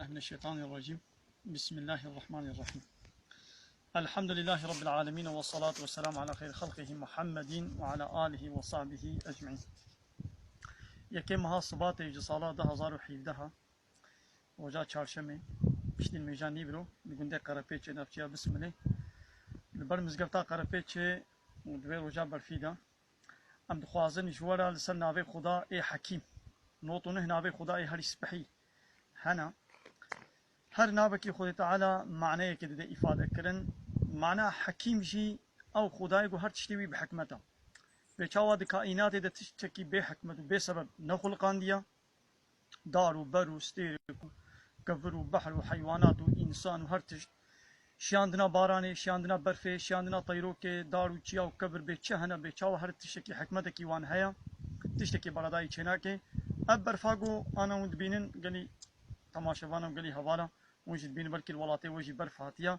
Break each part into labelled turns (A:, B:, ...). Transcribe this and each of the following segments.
A: من الشيطان الرجيم. بسم الله الرحمن الرحيم. الحمد لله رب العالمين والصلاة والسلام على خير خلقه محمد وعلى آله وصحبه أجمعين. يكيمها صبات جسالة 2017 وجا چهارشنبه پشتین میجانی برو میگونده قرپیچ نفچیا بسم الله البر مزگفتا قرپیچ دوی وجا برفیدا ام دخوازن جوارا لسر ناوی خدا ای حکیم نوتونه ناوی خدا ای هر سبحی هنا هر نابکی خود تعالی معنی که ده افاده کرن معنی حکیم جی او خدای گو هر تشتوی بحکمته بچاواد کائنات ده تشتکی به حکمت و به سبب نخلقان دیا دار و بر و ستیر كفر وبحر وحيوانات وإنسان وهرتج شاندنا باراني شاندنا برفي شاندنا طيروك دار وشيا وكبر بيتشهنا بيتشاو هرتشكي حكمتك وان هيا تشتكي برداي تشناكي أبر فاقو أنا ودبينن قالي تماشوانا وقالي هوالا وجد بين بركي الولاتي وجي برف هاتيا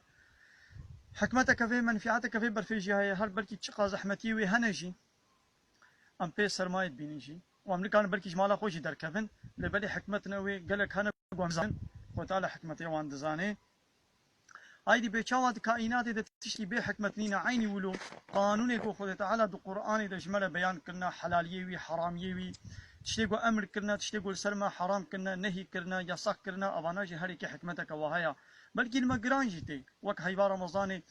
A: حكمتك في منفعتك في برفيجي هيا هر بركي تشقى زحمتي وهنجي أم بي سرمايت بينيجي وأمريكان بركي جمالا خوشي دركفن لبالي حكمتنا وي قالك هنا قوانزان وتعالى حكمتي وان دزاني هايدي بيشاوات كائنات ده تشتي بي حكمتنينا عيني ولو قانوني كو خود تعالى دو قرآن ده جمله بيان كرنا حلاليه وي حراميه وي تشتي قو امر كرنا تشتي قو سرما حرام كرنا نهي كرنا يساق كرنا ابانا جي هري كي حكمتك وهايا بلكي المقران جيتي وك هيبا رمضاني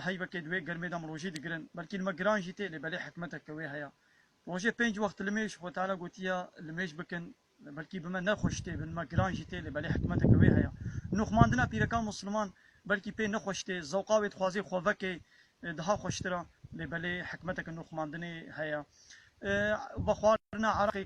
A: هيبا كدوي قرمي دم روجي دقرن بلكي المقران جيتي لبالي حكمتك وهايا روجي بينج وقت الميش خود تعالى قوتيا الميش بكن بلكي بما نخوشتي بالمقران جيتي لبالي حكمتك وهايا نخماندنا بيركان مسلمان بلكي بي نخوشتي زوقاوي خوازي خوفكي دها خوشترا لبالي حكمتك نخماندني هيا بخوارنا عرقي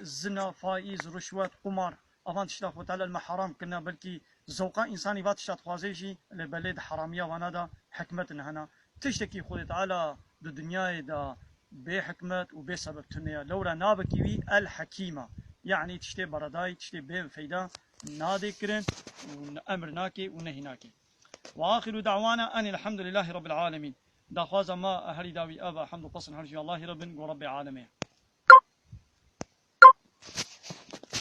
A: زنا فايز رشوة قمار افان تشتاق وتعالى المحرام كنا بلكي زوقا انساني بات تشتاق خوازيجي لبالي حرامية وانا دا حكمتنا هنا تشتكي خود تعالى دو دنياي دا بحكمت وبسبب تنيا لورا نابكي وي الحكيمة يعني تشتي برداي تشتي بين فيدا نادي كرن وامر ناكي ونهي ناكي واخر دعوانا ان الحمد لله رب العالمين دا خوازا ما اهلي داوي ابا حمد وقصن هرجي الله رب العالمين